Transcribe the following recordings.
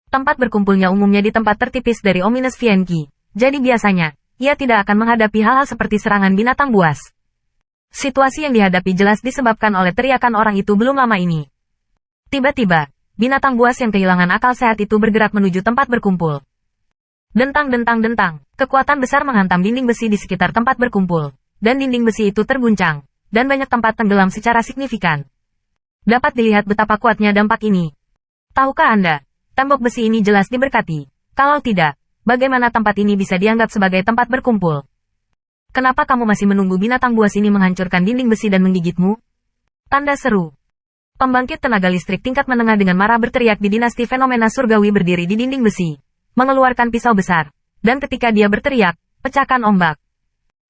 Tempat berkumpulnya umumnya di tempat tertipis dari Ominous Fienki. Jadi biasanya, ia tidak akan menghadapi hal-hal seperti serangan binatang buas. Situasi yang dihadapi jelas disebabkan oleh teriakan orang itu belum lama ini. Tiba-tiba, binatang buas yang kehilangan akal sehat itu bergerak menuju tempat berkumpul. Dentang-dentang-dentang, kekuatan besar menghantam dinding besi di sekitar tempat berkumpul, dan dinding besi itu terguncang, dan banyak tempat tenggelam secara signifikan. Dapat dilihat betapa kuatnya dampak ini. Tahukah Anda, tembok besi ini jelas diberkati. Kalau tidak, bagaimana tempat ini bisa dianggap sebagai tempat berkumpul? Kenapa kamu masih menunggu binatang buas ini menghancurkan dinding besi dan menggigitmu? Tanda seru. Pembangkit tenaga listrik tingkat menengah dengan marah berteriak di dinasti fenomena surgawi berdiri di dinding besi, mengeluarkan pisau besar, dan ketika dia berteriak, pecahkan ombak.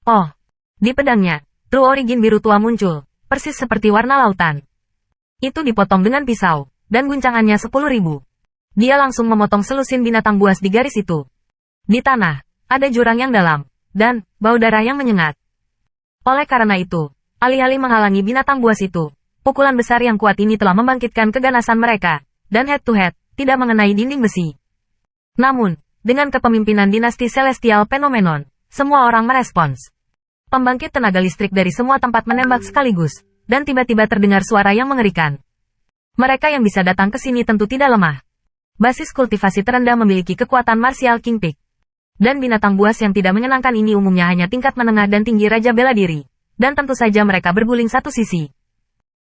Oh, di pedangnya, True Origin biru tua muncul, persis seperti warna lautan. Itu dipotong dengan pisau, dan guncangannya 10.000. Dia langsung memotong selusin binatang buas di garis itu. Di tanah, ada jurang yang dalam, dan bau darah yang menyengat. Oleh karena itu, alih-alih menghalangi binatang buas itu, pukulan besar yang kuat ini telah membangkitkan keganasan mereka, dan head-to-head, tidak mengenai dinding besi. Namun, dengan kepemimpinan dinasti Celestial Phenomenon, semua orang merespons. Pembangkit tenaga listrik dari semua tempat menembak sekaligus, dan tiba-tiba terdengar suara yang mengerikan. Mereka yang bisa datang ke sini tentu tidak lemah. Basis kultivasi terendah memiliki kekuatan martial King Peak. Dan binatang buas yang tidak menyenangkan ini umumnya hanya tingkat menengah dan tinggi Raja Bela Diri. Dan tentu saja mereka berguling satu sisi.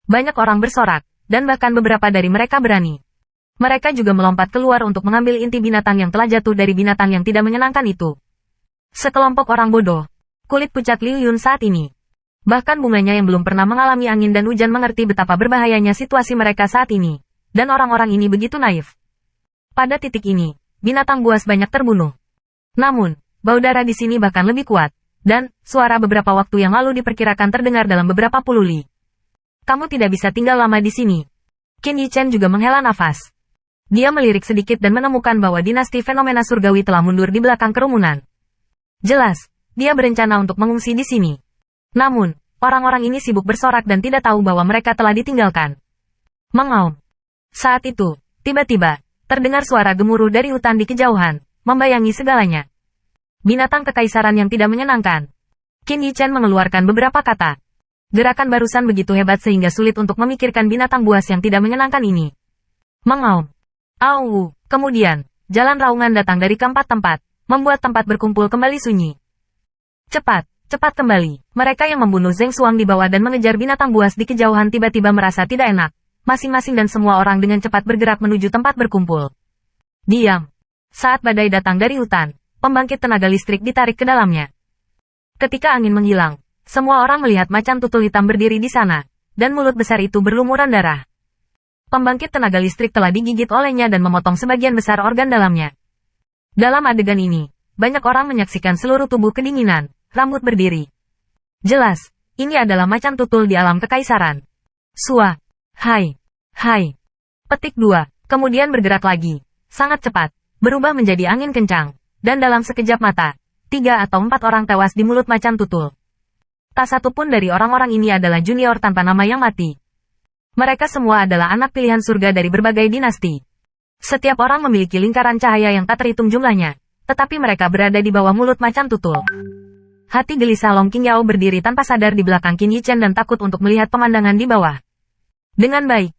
Banyak orang bersorak, dan bahkan beberapa dari mereka berani. Mereka juga melompat keluar untuk mengambil inti binatang yang telah jatuh dari binatang yang tidak menyenangkan itu. Sekelompok orang bodoh. Kulit pucat Liu Yun saat ini. Bahkan bunganya yang belum pernah mengalami angin dan hujan mengerti betapa berbahayanya situasi mereka saat ini. Dan orang-orang ini begitu naif. Pada titik ini, binatang buas banyak terbunuh. Namun, bau darah di sini bahkan lebih kuat, dan suara beberapa waktu yang lalu diperkirakan terdengar dalam beberapa puluh li. Kamu tidak bisa tinggal lama di sini. Qin Yichen juga menghela nafas. Dia melirik sedikit dan menemukan bahwa dinasti fenomena surgawi telah mundur di belakang kerumunan. Jelas, dia berencana untuk mengungsi di sini. Namun, orang-orang ini sibuk bersorak dan tidak tahu bahwa mereka telah ditinggalkan. Mengaum. Saat itu, tiba-tiba, terdengar suara gemuruh dari hutan di kejauhan, membayangi segalanya. Binatang kekaisaran yang tidak menyenangkan. Qin Yichen mengeluarkan beberapa kata. Gerakan barusan begitu hebat sehingga sulit untuk memikirkan binatang buas yang tidak menyenangkan ini. Mengaum. Au. Kemudian, jalan raungan datang dari keempat tempat, membuat tempat berkumpul kembali sunyi. Cepat, cepat kembali. Mereka yang membunuh Zheng Xuang di bawah dan mengejar binatang buas di kejauhan tiba-tiba merasa tidak enak. Masing-masing dan semua orang dengan cepat bergerak menuju tempat berkumpul. Diam. Saat badai datang dari hutan, pembangkit tenaga listrik ditarik ke dalamnya. Ketika angin menghilang, semua orang melihat macan tutul hitam berdiri di sana, dan mulut besar itu berlumuran darah. Pembangkit tenaga listrik telah digigit olehnya dan memotong sebagian besar organ dalamnya. Dalam adegan ini, banyak orang menyaksikan seluruh tubuh kedinginan, rambut berdiri. Jelas, ini adalah macan tutul di alam kekaisaran. Sua. Hai. Hai. Petik 2. Kemudian bergerak lagi. Sangat cepat. Berubah menjadi angin kencang. Dan dalam sekejap mata, 3 atau 4 orang tewas di mulut macan tutul. Tak satu pun dari orang-orang ini adalah junior tanpa nama yang mati. Mereka semua adalah anak pilihan surga dari berbagai dinasti. Setiap orang memiliki lingkaran cahaya yang tak terhitung jumlahnya. Tetapi mereka berada di bawah mulut macan tutul. Hati gelisah Long Qingyao berdiri tanpa sadar di belakang Qin Yichen dan takut untuk melihat pemandangan di bawah. Dengan baik.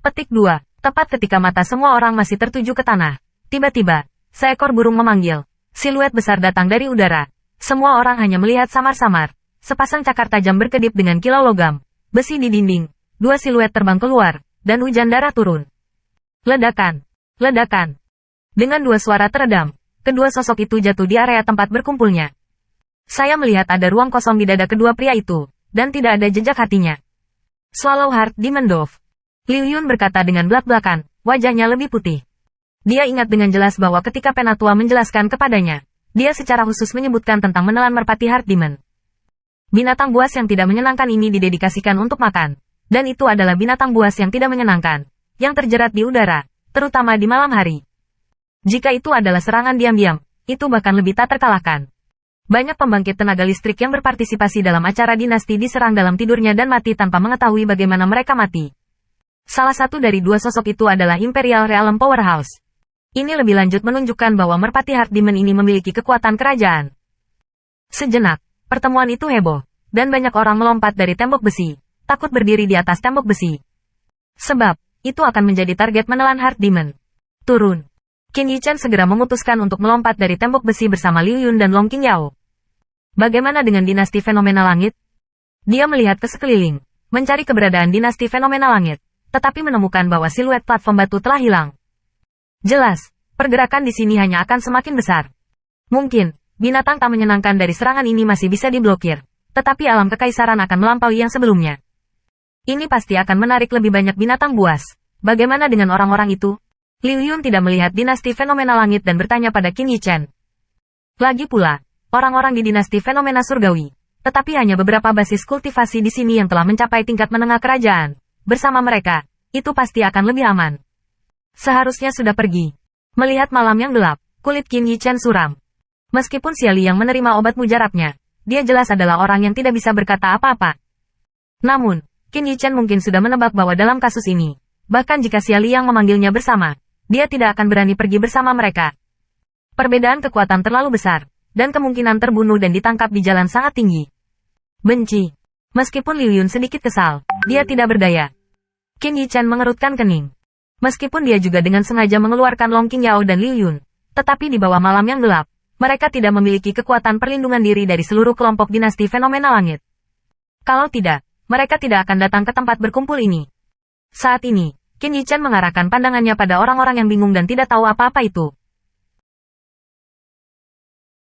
Petik 2. Tepat ketika mata semua orang masih tertuju ke tanah. Tiba-tiba, seekor burung memanggil. Siluet besar datang dari udara. Semua orang hanya melihat samar-samar. Sepasang cakar tajam berkedip dengan kilau logam. Besi di dinding. 2 siluet terbang keluar. Dan hujan darah turun. Ledakan. Ledakan. Dengan 2 suara teredam, kedua sosok itu jatuh di area tempat berkumpulnya. Saya melihat ada ruang kosong di dada kedua pria itu. Dan tidak ada jejak hatinya. Swallowheart Demon Dove. Liu Yun berkata dengan belak-belakan, wajahnya lebih putih. Dia ingat dengan jelas bahwa ketika Penatua menjelaskan kepadanya, dia secara khusus menyebutkan tentang menelan merpati Heart Demon. Binatang buas yang tidak menyenangkan ini didedikasikan untuk makan. Dan itu adalah binatang buas yang tidak menyenangkan, yang terjerat di udara, terutama di malam hari. Jika itu adalah serangan diam-diam, itu bahkan lebih tak terkalahkan. Banyak pembangkit tenaga listrik yang berpartisipasi dalam acara dinasti diserang dalam tidurnya dan mati tanpa mengetahui bagaimana mereka mati. Salah satu dari 2 sosok itu adalah Imperial Realm Powerhouse. Ini lebih lanjut menunjukkan bahwa Merpati Heart Demon ini memiliki kekuatan kerajaan. Sejenak, pertemuan itu heboh, dan banyak orang melompat dari tembok besi, takut berdiri di atas tembok besi. Sebab, itu akan menjadi target menelan Heart Demon. Turun. Qin Yichen segera memutuskan untuk melompat dari tembok besi bersama Liu Yun dan Long Qingyao. Bagaimana dengan dinasti fenomena langit? Dia melihat ke sekeliling, mencari keberadaan dinasti fenomena langit, tetapi menemukan bahwa siluet platform batu telah hilang. Jelas, pergerakan di sini hanya akan semakin besar. Mungkin, binatang tak menyenangkan dari serangan ini masih bisa diblokir, tetapi alam kekaisaran akan melampaui yang sebelumnya. Ini pasti akan menarik lebih banyak binatang buas. Bagaimana dengan orang-orang itu? Liu Yun tidak melihat dinasti fenomena langit dan bertanya pada Qin Yichen. Lagi pula, orang-orang di dinasti fenomena surgawi, tetapi hanya beberapa basis kultivasi di sini yang telah mencapai tingkat menengah kerajaan. Bersama mereka, itu pasti akan lebih aman. Seharusnya sudah pergi. Melihat malam yang gelap, kulit Qin Yichen suram. Meskipun Xia Li yang menerima obat mujarabnya, dia jelas adalah orang yang tidak bisa berkata apa-apa. Namun, Qin Yichen mungkin sudah menebak bahwa dalam kasus ini, bahkan jika Xia Li yang memanggilnya bersama, dia tidak akan berani pergi bersama mereka. Perbedaan kekuatan terlalu besar, dan kemungkinan terbunuh dan ditangkap di jalan sangat tinggi. Benci. Meskipun Liu Yun sedikit kesal, dia tidak berdaya. Qin Yichen mengerutkan kening. Meskipun dia juga dengan sengaja mengeluarkan Long Qingyao dan Liu Yun, tetapi di bawah malam yang gelap, mereka tidak memiliki kekuatan perlindungan diri dari seluruh kelompok dinasti fenomena langit. Kalau tidak, mereka tidak akan datang ke tempat berkumpul ini. Saat ini, Qin Yichen mengarahkan pandangannya pada orang-orang yang bingung dan tidak tahu apa-apa itu.